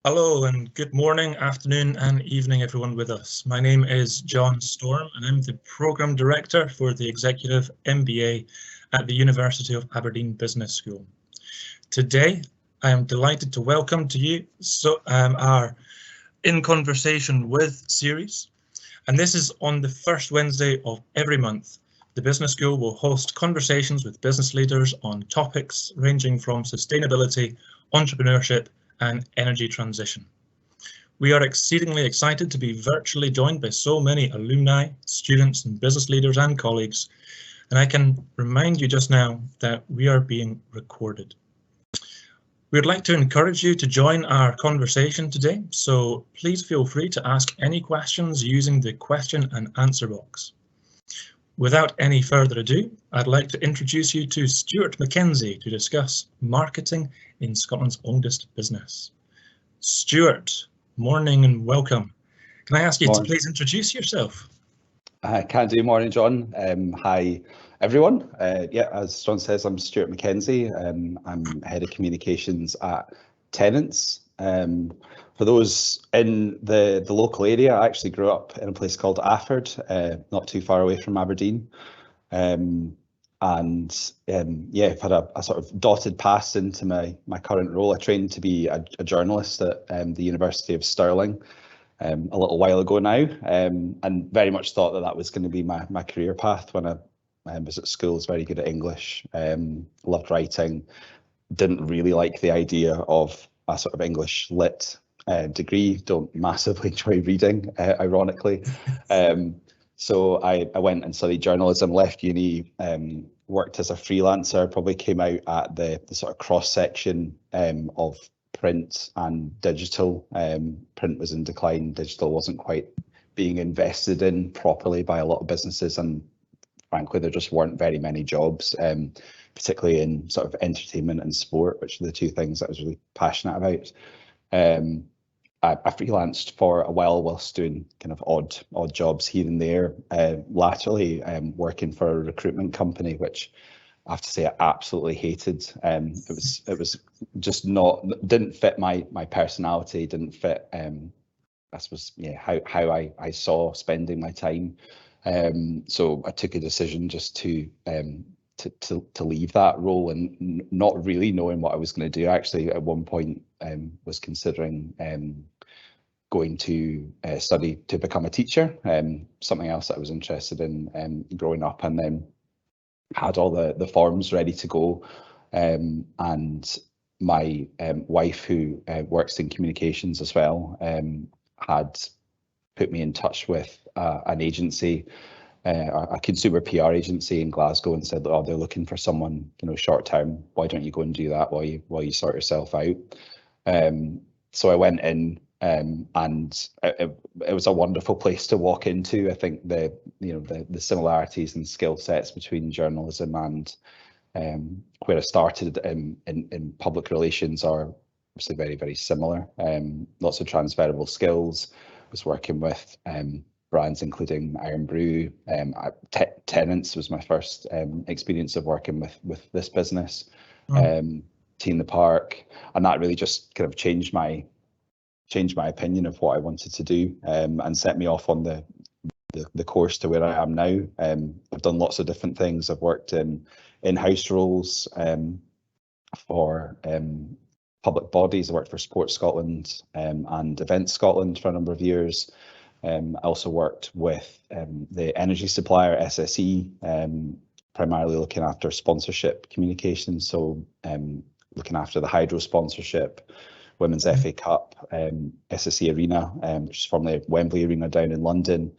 Hello and good morning, afternoon and evening everyone with us. My name is John Storm and I'm the Programme Director for the Executive MBA at the University of Aberdeen Business School. Today I am delighted to welcome to you our In Conversation With series, and this is on the first Wednesday of every month. The Business School will host conversations with business leaders on topics ranging from sustainability, entrepreneurship and energy transition. We are exceedingly excited to be virtually joined by so many alumni, students and business leaders and colleagues, and I can remind you just now that we are being recorded. We'd like to encourage you to join our conversation today, so please feel free to ask any questions using the question and answer box. Without any further ado, I'd like to introduce you to Stuart Mackenzie to discuss marketing in Scotland's oldest business. Stuart, morning and welcome. Can I ask you to please introduce yourself? Can do. Morning, John. Hi, everyone. As John says, I'm Stuart Mackenzie. I'm Head of Communications at Tennent's. For those in the local area, I actually grew up in a place called Afford, not too far away from Aberdeen. I've had a sort of dotted path into my current role. I trained to be a journalist at the University of Stirling a little while ago now, and very much thought that was going to be my career path when I was at school. I was very good at English, loved writing, didn't really like the idea of a sort of English lit degree, don't massively enjoy reading, ironically. So I went and studied journalism, left uni, worked as a freelancer, probably came out at the sort of cross section of print and digital. Print was in decline, digital wasn't quite being invested in properly by a lot of businesses, and frankly there just weren't very many jobs, particularly in sort of entertainment and sport, which are the two things that I was really passionate about. I freelanced for a while whilst doing kind of odd jobs here and there, latterly working for a recruitment company, which I have to say I absolutely hated. It was just didn't fit my personality, didn't fit I suppose how I saw spending my time. So I took a decision just to leave that role, and not really knowing what I was going to do. Actually, at one point was considering going to study to become a teacher, something else that I was interested in growing up, and then had all the forms ready to go. And my wife, who works in communications as well, had put me in touch with an agency, a consumer PR agency in Glasgow, and said, "Oh, they're looking for someone, short term. Why don't you go and do that while you sort yourself out?" So I went in, and it was a wonderful place to walk into. I think the similarities and skill sets between journalism and where I started in public relations are obviously very, very similar. Lots of transferable skills. I was working with brands including Iron Brew. Tennent's was my first experience of working with this business. Tea in the Park, and that really just kind of changed my opinion of what I wanted to do, and set me off on the course to where I am now. I've done lots of different things. I've worked in-house roles for public bodies. I worked for Sports Scotland and Events Scotland for a number of years. I also worked with the energy supplier SSE, primarily looking after sponsorship communications, so looking after the Hydro sponsorship, Women's FA Cup, SSE Arena, which is formerly Wembley Arena down in London,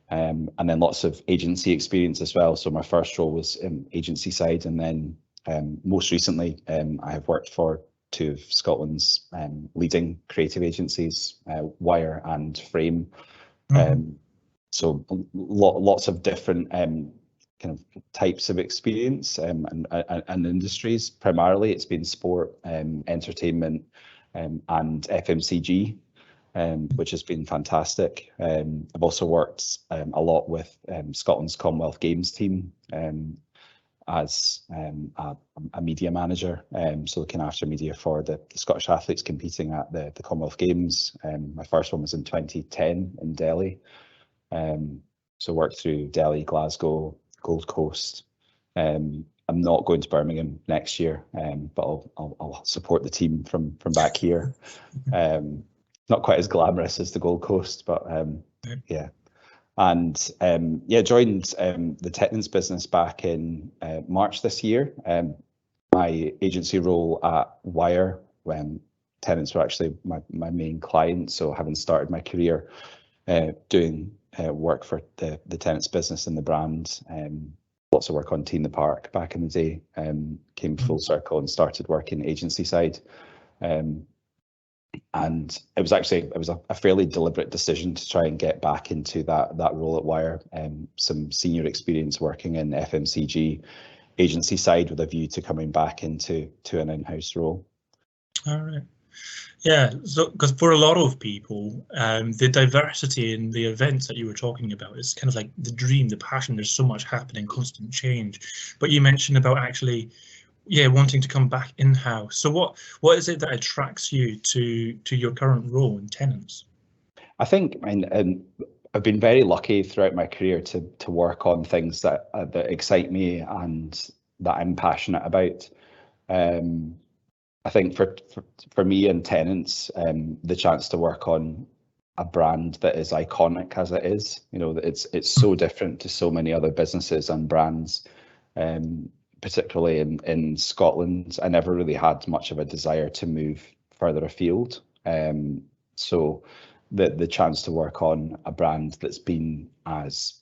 and then lots of agency experience as well. So my first role was agency side, and then most recently I have worked for two of Scotland's leading creative agencies, Wire and Frame. So lots of different kind of types of experience and industries. Primarily it's been sport, entertainment, and FMCG, which has been fantastic. I've also worked a lot with Scotland's Commonwealth Games team, and as a media manager, so looking after media for the Scottish athletes competing at the Commonwealth Games. My first one was in 2010 in Delhi. So worked through Delhi, Glasgow, Gold Coast. I'm not going to Birmingham next year, but I'll support the team from back here. Not quite as glamorous as the Gold Coast, but yeah. And joined the Tennent's business back in March this year. My agency role at Wire, when Tennent's were actually my main client, so having started my career doing work for the Tennent's business and the brand, lots of work on Tea in the Park back in the day, came full circle and started working agency side. And it was a fairly deliberate decision to try and get back into that role at Wire. Some senior experience working in FMCG agency side with a view to coming back into an in-house role. All right. Yeah, so because for a lot of people, the diversity in the events that you were talking about is kind of like the dream, the passion. There's so much happening, constant change. But you mentioned about actually, wanting to come back in-house. So what is it that attracts you to your current role in Tennent's? I think, I've been very lucky throughout my career to work on things that excite me and that I'm passionate about. I think for me and Tennent's, the chance to work on a brand that is iconic as it is, it's so different to so many other businesses and brands, particularly in Scotland. I never really had much of a desire to move further afield. So the chance to work on a brand that's been as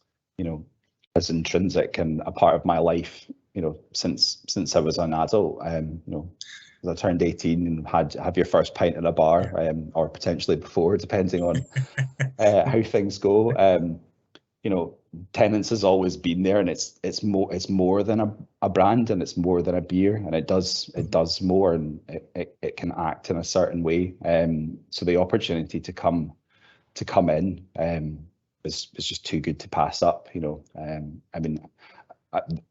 intrinsic and a part of my life, since I was an adult, as I turned 18 and have your first pint in a bar, or potentially before, depending on how things go. Tennent's has always been there, and it's more than a brand, and it's more than a beer, and it does more, and it can act in a certain way. So the opportunity to come in is just too good to pass up.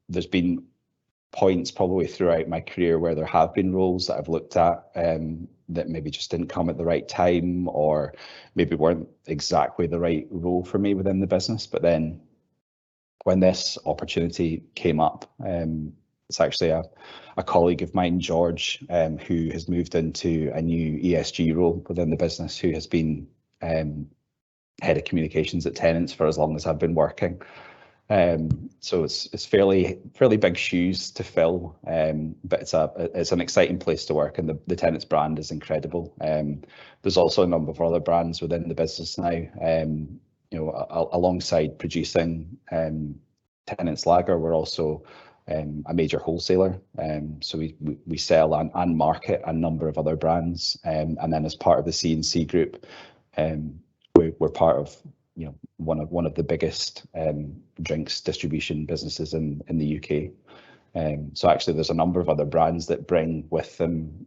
There's been points probably throughout my career where there have been roles that I've looked at that maybe just didn't come at the right time, or maybe weren't exactly the right role for me within the business. But then when this opportunity came up, it's actually a colleague of mine, George, who has moved into a new ESG role within the business, who has been head of communications at Tennent's for as long as I've been working. So it's fairly big shoes to fill, but it's an exciting place to work, and the Tennent's brand is incredible. There's also a number of other brands within the business now. Alongside producing Tennent's Lager, we're also a major wholesaler. So we sell and market a number of other brands, and then as part of the C&C group, we're part of one of the biggest drinks distribution businesses in the UK. So actually there's a number of other brands that bring with them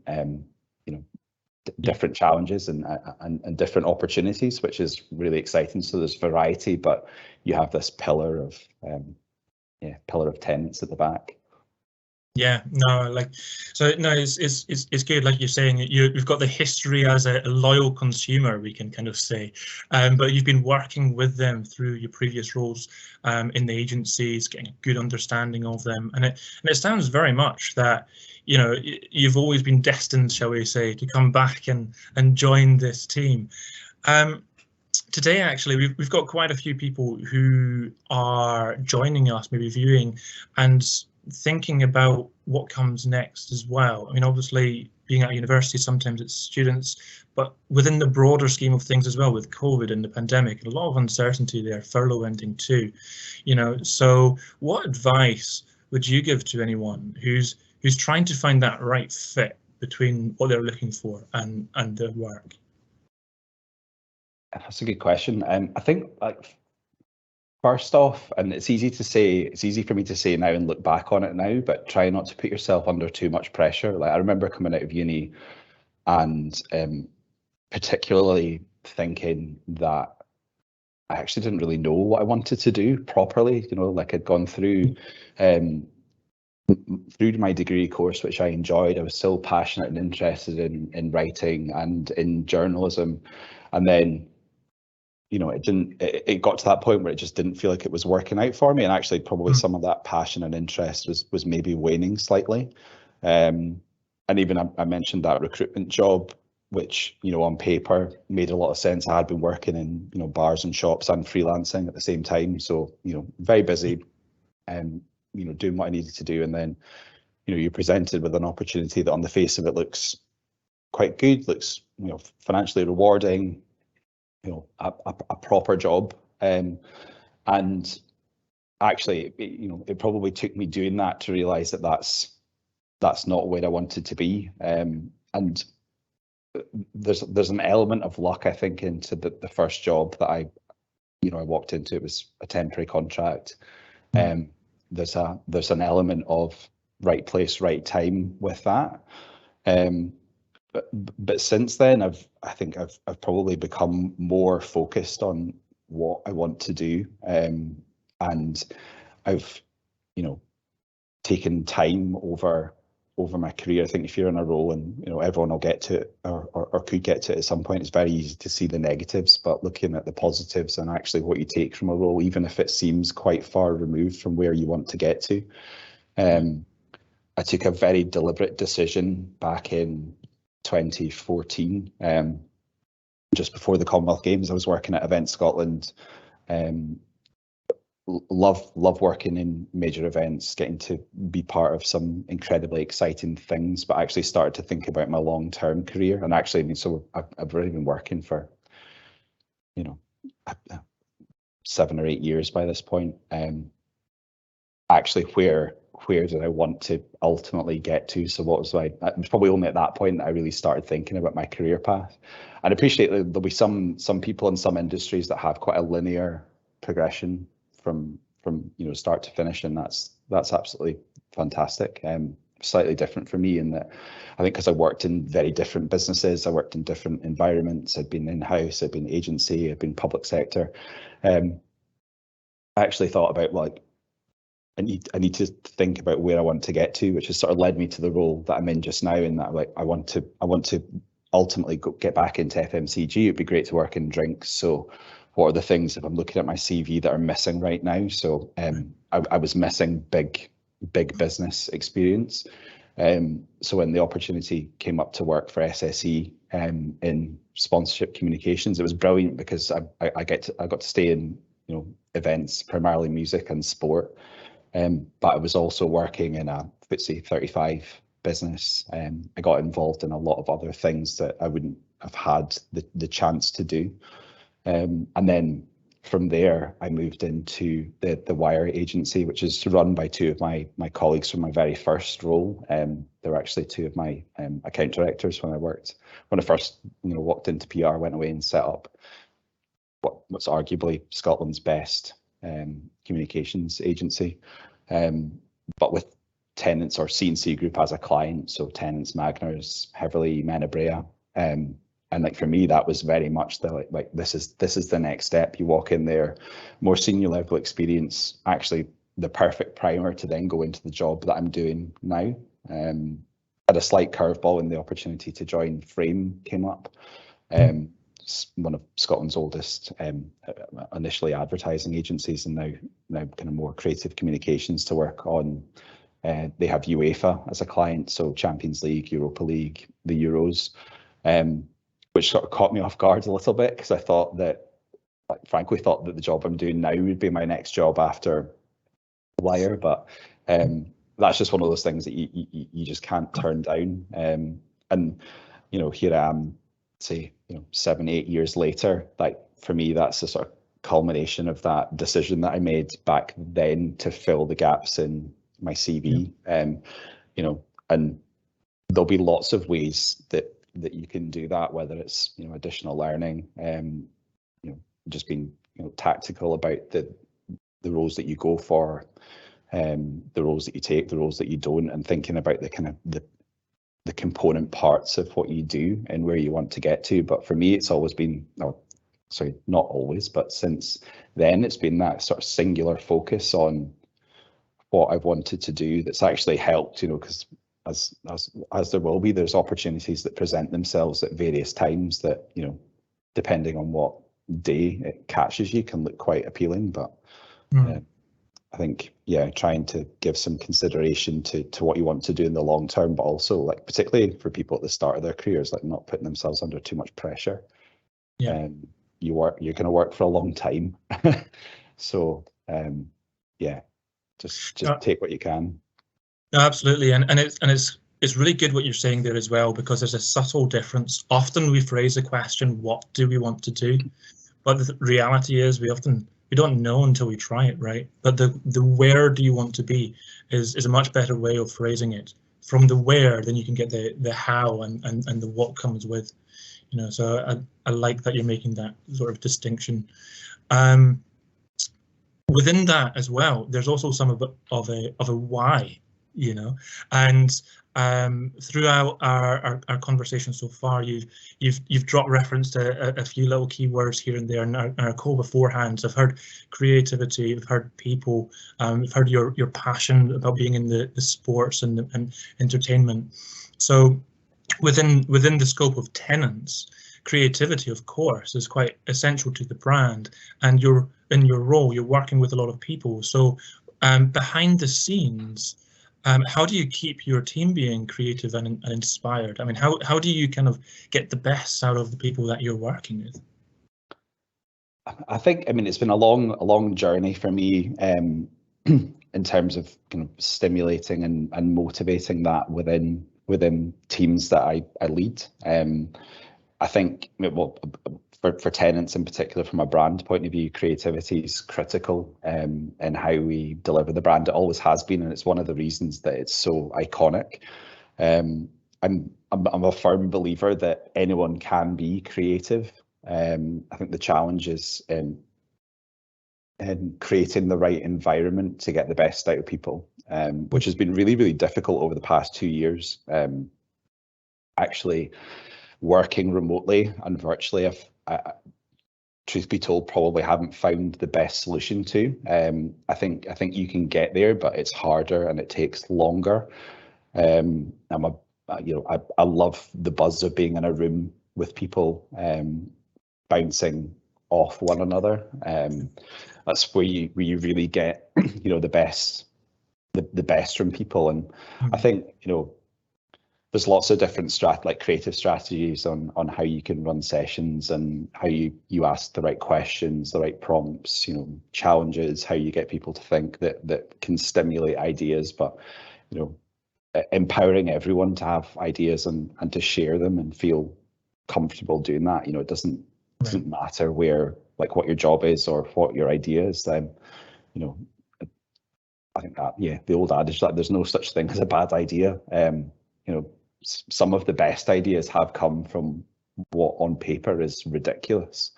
different challenges and different opportunities, which is really exciting. So there's variety, but you have this pillar of Tennent's at the back. Yeah, no, it's good, like you're saying. You've got the history as a loyal consumer, we can kind of say, but you've been working with them through your previous roles in the agencies, getting a good understanding of them, and it sounds very much that you've always been destined, shall we say, to come back and join this team. Today, actually, we've got quite a few people who are joining us, maybe viewing and thinking about what comes next as well. I mean, obviously, being at university, sometimes it's students, but within the broader scheme of things as well, with COVID and the pandemic, a lot of uncertainty there, furlough ending too. So what advice would you give to anyone who's trying to find that right fit between what they're looking for and their work? That's a good question. I think, first off, and it's easy for me to say now and look back on it now, but try not to put yourself under too much pressure. Like, I remember coming out of uni and particularly thinking that I actually didn't really know what I wanted to do properly. Like, I'd gone through through my degree course, which I enjoyed, I was still passionate and interested in writing and in journalism. And then, you know, it got to that point where it just didn't feel like it was working out for me. And actually probably some of that passion and interest was maybe waning slightly. And even I mentioned that recruitment job, which, you know, on paper made a lot of sense. I had been working in, you know, bars and shops and freelancing at the same time. So, you know, very busy and, you know, doing what I needed to do. And then, you know, you're presented with an opportunity that on the face of it looks quite good, looks, you know, financially rewarding, you know, a proper job. And actually, you know, it probably took me doing that to realize that that's not where I wanted to be. And there's an element of luck, I think, into the first job that I walked into. It was a temporary contract. There's an element of right place, right time with that. But since then, I think I've probably become more focused on what I want to do, and I've, you know, taken time over my career. I think if you're in a role, and, you know, everyone will get to it or could get to it at some point, it's very easy to see the negatives, but looking at the positives and actually what you take from a role, even if it seems quite far removed from where you want to get to. I took a very deliberate decision back in 2014, just before the Commonwealth Games. I was working at Event Scotland. Love working in major events, getting to be part of some incredibly exciting things, but actually started to think about my long-term career. And actually, I mean, so I've already been working for, you know, 7 or 8 years by this point. Actually, where did I want to ultimately get to? So what was it was probably only at that point that I really started thinking about my career path. And I appreciate that there'll be some people in some industries that have quite a linear progression from you know, start to finish, and that's absolutely fantastic. Slightly different for me in that I think because I worked in very different businesses, I worked in different environments. I've been in-house, I've been agency, I've been public sector. I actually thought about, like, I need to think about where I want to get to, which has sort of led me to the role that I'm in just now. In that, like, I want to ultimately get back into FMCG. It'd be great to work in drinks. So what are the things, if I'm looking at my CV, that are missing right now? So I was missing big business experience. So when the opportunity came up to work for SSE in sponsorship communications, it was brilliant because I got to stay in, you know, events, primarily music and sport. But I was also working in a FTSE 35 business. I got involved in a lot of other things that I wouldn't have had the chance to do. And then from there, I moved into the Wire agency, which is run by two of my colleagues from my very first role. They were actually two of my account directors when I first, you know, walked into PR, went away and set up what's arguably Scotland's best communications agency, but with Tennent's or C&C Group as a client. So Tennent's, Magners, Heverley, Menabrea. And like for me, that was very much the like this is the next step. You walk in there, more senior level experience, actually the perfect primer to then go into the job that I'm doing now. Had a slight curveball when the opportunity to join Frame came up. One of Scotland's oldest, initially advertising agencies, and now kind of more creative communications to work on. They have UEFA as a client, so Champions League, Europa League, the Euros. Which sort of caught me off guard a little bit, because I thought that, like, frankly, thought that the job I'm doing now would be my next job after Wire, but that's just one of those things that you just can't turn down. And you know, here I am, say, you know, 7-8 years later. Like for me, that's the sort of culmination of that decision that I made back then to fill the gaps in my CV. You know, and there'll be lots of ways that you can do that, whether it's, you know, additional learning, you know, just being, you know, tactical about the roles that you go for, the roles that you take, the roles that you don't, and thinking about the kind of the component parts of what you do and where you want to get to. But for me, it's always been, sorry, not always, but since then, it's been that sort of singular focus on what I've wanted to do that's actually helped, you know, because as there will be, there's opportunities that present themselves at various times that, you know, depending on what day it catches you, can look quite appealing. But I think, yeah, trying to give some consideration to what you want to do in the long term, but also, like, particularly for people at the start of their careers, like not putting themselves under too much pressure. Yeah. You're going to work for a long time. So yeah, just take what you can. No, absolutely, and it's really good what you're saying there as well, because there's a subtle difference. Often we phrase the question, "What do we want to do?" But the reality is we don't know until we try it, right? But the where do you want to be is a much better way of phrasing it. From the where, then you can get the how and the what comes with, you know. So I like that you're making that sort of distinction. Within that as well, there's also some of a why, you know, and throughout our conversation so far, you've dropped reference to a few little keywords here and there in our call beforehand. So I've heard creativity, I've heard people, I've heard your passion about being in the sports and entertainment. So within the scope of Tennent's, creativity, of course, is quite essential to the brand, and you're in your role, you're working with a lot of people. So behind the scenes, how do you keep your team being creative and inspired? I mean, how do you kind of get the best out of the people that you're working with? I think, I mean, it's been a long journey for me in terms of kind of stimulating and motivating that within teams that I lead. I think, well, for Tennent's in particular, from a brand point of view, creativity is critical in how we deliver the brand. It always has been, and it's one of the reasons that it's so iconic. I'm a firm believer that anyone can be creative. I think the challenge is in creating the right environment to get the best out of people, which has been really, really difficult over the past 2 years. Actually, working remotely and virtually, truth be told, probably haven't found the best solution to. I think you can get there, but it's harder and it takes longer. I love the buzz of being in a room with people, bouncing off one another. That's where you really get, you know, the best from people. And I think, you know, there's lots of different creative strategies on how you can run sessions and how you ask the right questions, the right prompts, you know, challenges, how you get people to think that can stimulate ideas. But, you know, empowering everyone to have ideas and to share them and feel comfortable doing that. You know, it doesn't matter where, like, what your job is or what your idea is. Then, you know, I think that, yeah, the old adage that there's no such thing as a bad idea. You know, some of the best ideas have come from what on paper is ridiculous,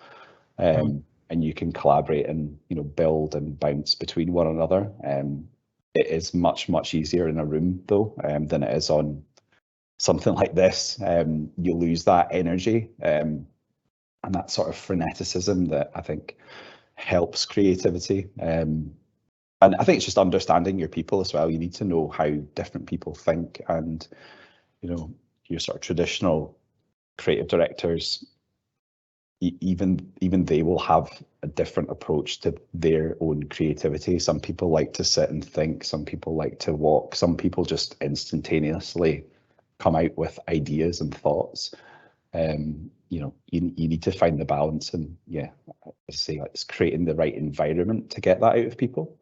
and you can collaborate and, you know, build and bounce between one another. It is much easier in a room though than it is on something like this. You lose that energy and that sort of freneticism that I think helps creativity. And I think it's just understanding your people as well. You need to know how different people think, and, you know, your sort of traditional creative directors, even they will have a different approach to their own creativity. Some people like to sit and think, some people like to walk, some people just instantaneously come out with ideas and thoughts. You know, you need to find the balance, and yeah, I say, like, it's creating the right environment to get that out of people.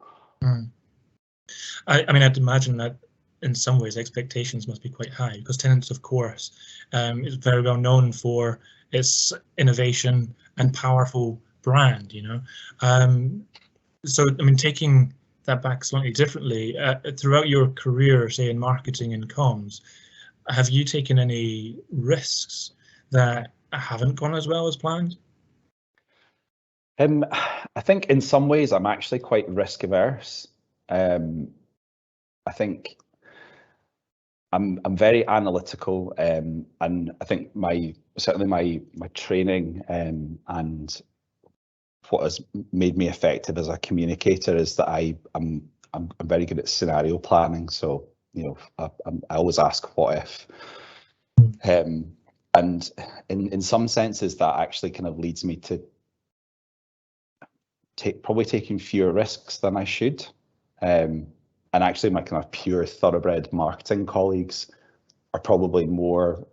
I mean, I'd imagine that in some ways expectations must be quite high, because Tennent's, of course, is very well known for its innovation and powerful brand, you know. So, I mean, taking that back slightly differently, throughout your career, say in marketing and comms, have you taken any risks that haven't gone as well as planned? I think in some ways I'm actually quite risk averse. I think I'm very analytical, and I think certainly my training and what has made me effective as a communicator is that I'm very good at scenario planning, so I always ask what if. And in some senses, that actually kind of leads me to probably taking fewer risks than I should. And actually, my kind of pure thoroughbred marketing colleagues are probably more,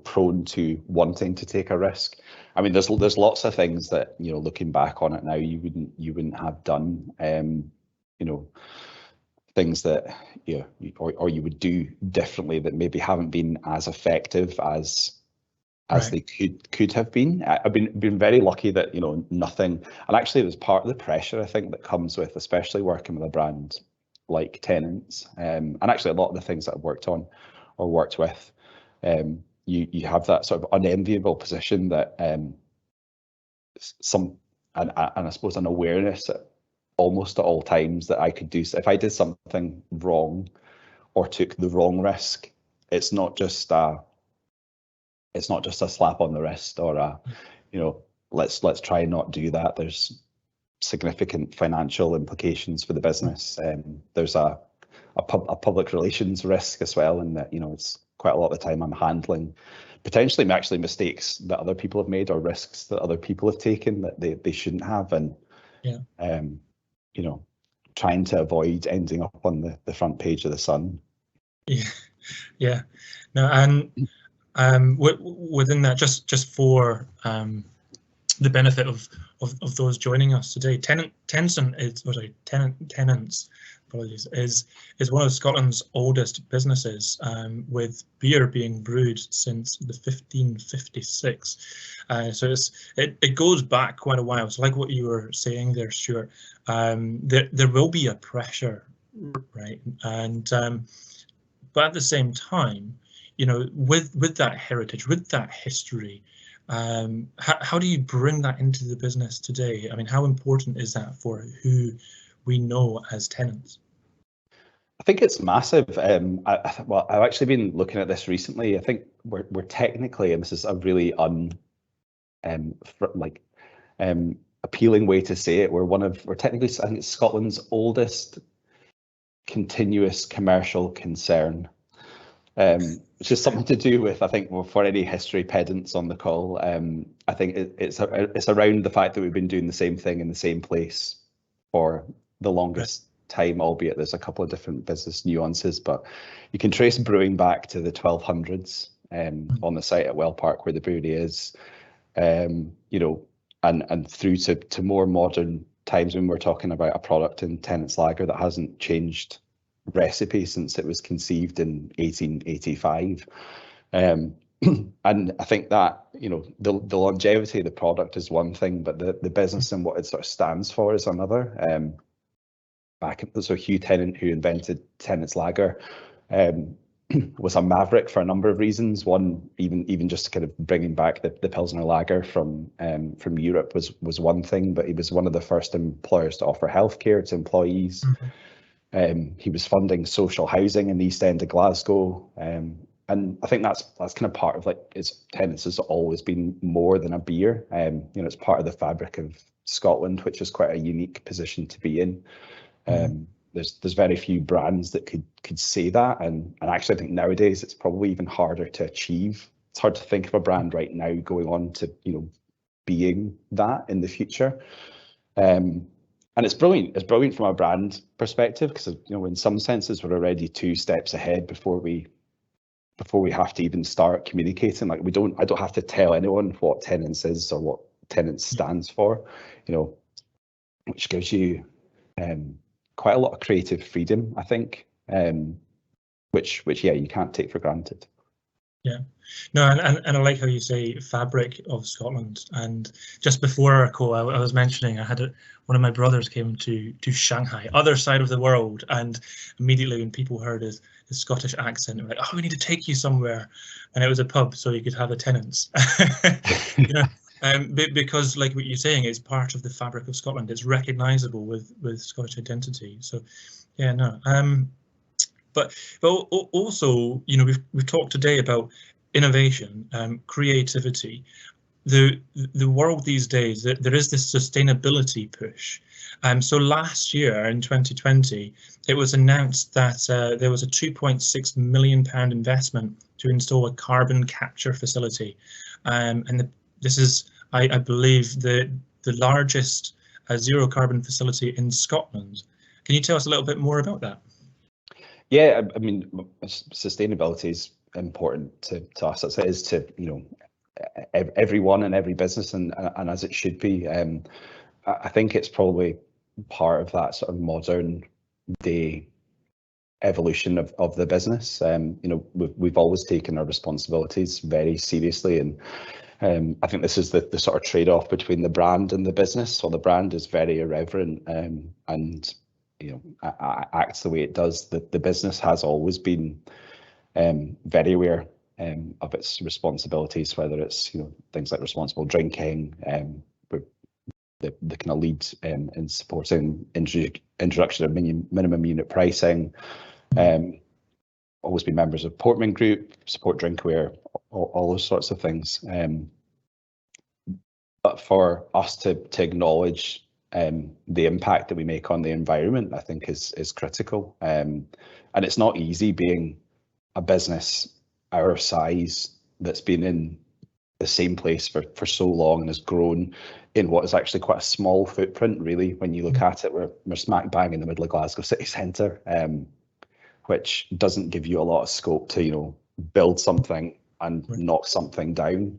prone to wanting to take a risk. I mean, there's lots of things that, looking back on it now, you wouldn't have done. Things that or you would do differently that maybe haven't been as effective as Right. they could have been. I've been very lucky that nothing, and actually it was part of the pressure I think that comes with especially working with a brand like Tennent's, and actually a lot of the things that I've worked on or worked with, you have that sort of unenviable position that and I suppose an awareness almost at all times that I could do. If I did something wrong or took the wrong risk, it's not just a slap on the wrist or a, let's try and not do that. There's significant financial implications for the business. There's a public relations risk as well, in that it's quite a lot of the time I'm handling potentially actually mistakes that other people have made or risks that other people have taken that they shouldn't have, and trying to avoid ending up on the front page of the Sun. Yeah. No, and within that, just for the benefit of those joining us today, Tennent's, apologies, is one of Scotland's oldest businesses, with beer being brewed since the 1556. So it goes back quite a while. So like what you were saying there, Stuart, there will be a pressure, right? And but at the same time, with that heritage, with that history, how do you bring that into the business today? I mean, how important is that for who we know as Tennent's? I think it's massive. I've actually been looking at this recently. I think we're technically, and this is a really appealing way to say it, we're technically, I think it's Scotland's oldest continuous commercial concern. Which is something to do with, I think, for any history pedants on the call, I think it's around the fact that we've been doing the same thing in the same place for the longest time, albeit there's a couple of different business nuances, but you can trace brewing back to the 1200s on the site at Well Park where the brewery is, and through to more modern times when we're talking about a product in Tennent's Lager that hasn't changed recipe since it was conceived in 1885, and I think that the longevity of the product is one thing, but the business and what it sort of stands for is another. So Hugh Tennent, who invented Tennent's Lager, was a maverick for a number of reasons. One, even just kind of bringing back the Pilsner Lager from Europe was one thing, but he was one of the first employers to offer healthcare to employees. He was funding social housing in the East End of Glasgow, and I think that's kind of part of Tennent's has always been more than a beer. It's part of the fabric of Scotland, which is quite a unique position to be in. There's very few brands that could say that, and actually I think nowadays it's probably even harder to achieve. It's hard to think of a brand right now going on to being that in the future. And it's brilliant. It's brilliant from a brand perspective because in some senses we're already 2 steps ahead before we have to even start communicating. I don't have to tell anyone what Tennent's is or what Tennent's stands for, which gives you quite a lot of creative freedom, I think, which you can't take for granted. Yeah, no, and I like how you say fabric of Scotland. And just before our call, I was mentioning I had one of my brothers came to Shanghai, other side of the world, and immediately when people heard his Scottish accent, they're like, "Oh, we need to take you somewhere," and it was a pub, so you could have a Tennent's. Because like what you're saying, it's part of the fabric of Scotland. It's recognisable with Scottish identity. So, yeah, no. But also, we've talked today about innovation, creativity. the world these days, there is this sustainability push. So last year in 2020, it was announced that there was a £2.6 million investment to install a carbon capture facility, and this is, I believe, the largest zero carbon facility in Scotland. Can you tell us a little bit more about that? Yeah, I mean, sustainability is important to us, as it is to, you know, everyone and every business, and as it should be. I think it's probably part of that sort of modern day evolution of the business. You know, we've always taken our responsibilities very seriously, and I think this is the sort of trade-off between the brand and the business. So the brand is very irreverent, and you know, acts the way it does. The business has always been very aware of its responsibilities, whether it's, you know, things like responsible drinking, the kind of lead in supporting introduction of minimum unit pricing, always been members of Portman Group, support drinkware, all those sorts of things. But for us to acknowledge the impact that we make on the environment, I think is critical. And it's not easy being a business our size that's been in the same place for so long and has grown in what is actually quite a small footprint, really. When you look at it, we're smack bang in the middle of Glasgow city centre, which doesn't give you a lot of scope to, you know, build something and knock something down.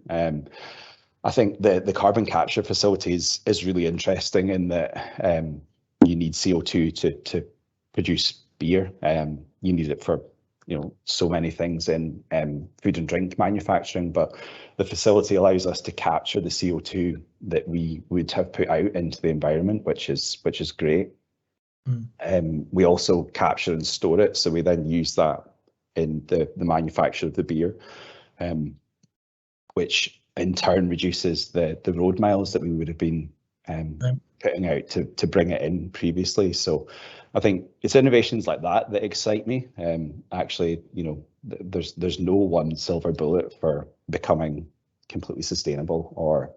I think the carbon capture facility is really interesting in that you need CO2 to produce beer. You need it for, you know, so many things in food and drink manufacturing, but the facility allows us to capture the CO2 that we would have put out into the environment, which is great. We also capture and store it, so we then use that in the manufacture of the beer, which in turn reduces the road miles that we would have been putting out to bring it in previously. So I think it's innovations like that that excite me. Actually, you know, there's no one silver bullet for becoming completely sustainable or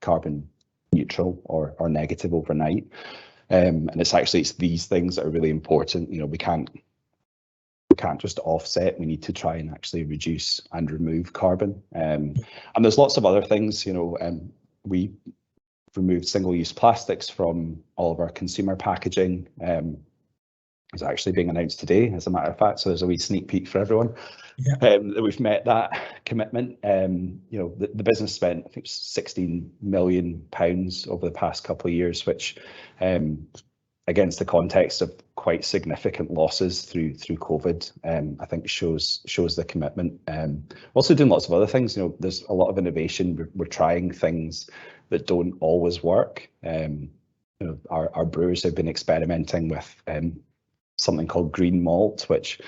carbon neutral or negative overnight. And it's these things that are really important. You know, we can't just offset. We need to try and actually reduce and remove carbon. And there's lots of other things. You know, we removed single-use plastics from all of our consumer packaging. It's actually being announced today, as a matter of fact. So there's a wee sneak peek for everyone. Yeah. That we've met that commitment. You know, the business spent, I think, £16 million over the past couple of years, which, against the context of quite significant losses through COVID, I think shows the commitment. Also doing lots of other things. You know, there's a lot of innovation. We're trying things that don't always work. You know, our brewers have been experimenting with something called green malt, which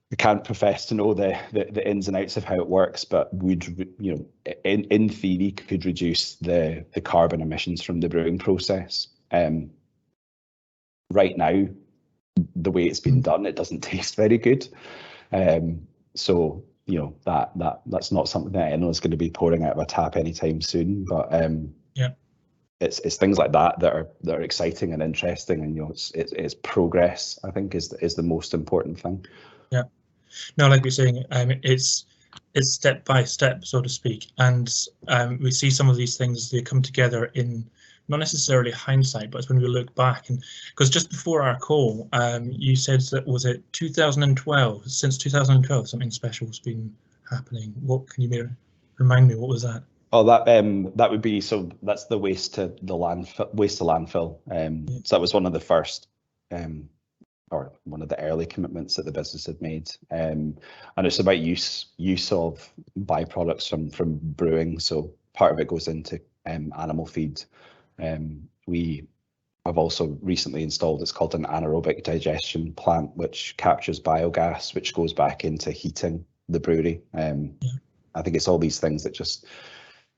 we can't profess to know the ins and outs of how it works, but would, you know, in theory could reduce the carbon emissions from the brewing process. Right now, the way it's been done, it doesn't taste very good. So, you know, that's not something that anyone's going to be pouring out of a tap anytime soon. But yeah, it's things like that are exciting and interesting, and, you know, it's progress, I think, is the most important thing. Yeah. No, like you're saying, it's step by step, so to speak, and we see some of these things, they come together in not necessarily hindsight, but it's when we look back. And because just before our call, you said that, was it 2012? Since 2012, something special has been happening. What can you remind me? What was that? Oh, that would be, so that's the waste to landfill. So that was one of the first, or one of the early commitments that the business had made, and it's about use of byproducts from brewing. So part of it goes into animal feed. We have also recently installed, it's called an anaerobic digestion plant, which captures biogas, which goes back into heating the brewery. I think it's all these things that just,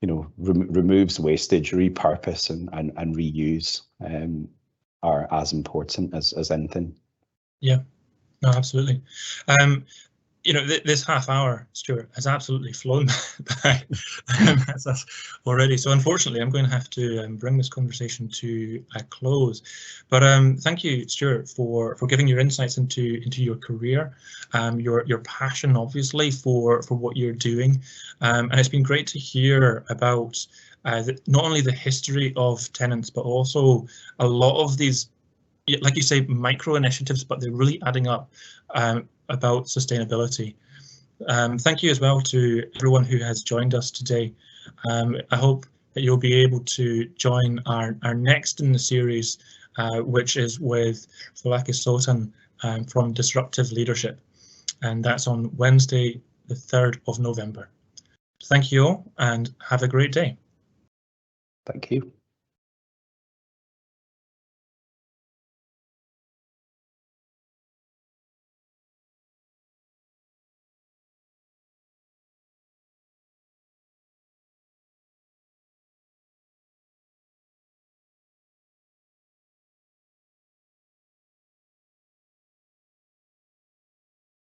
you know, removes wastage, repurpose and reuse are as important as anything. Yeah, no, absolutely. you know, this half hour, Stuart, has absolutely flown by that's us already. So unfortunately, I'm going to have to bring this conversation to a close. But thank you, Stuart, for giving your insights into your career, your passion, obviously, for what you're doing, and it's been great to hear about not only the history of Tennent's, but also a lot of these, like you say, micro initiatives, but they're really adding up about sustainability. Thank you as well to everyone who has joined us today. I hope that you'll be able to join our next in the series, which is with Falakis Sultan from Disruptive Leadership, and that's on Wednesday, the 3rd of November. Thank you all and have a great day. Thank you.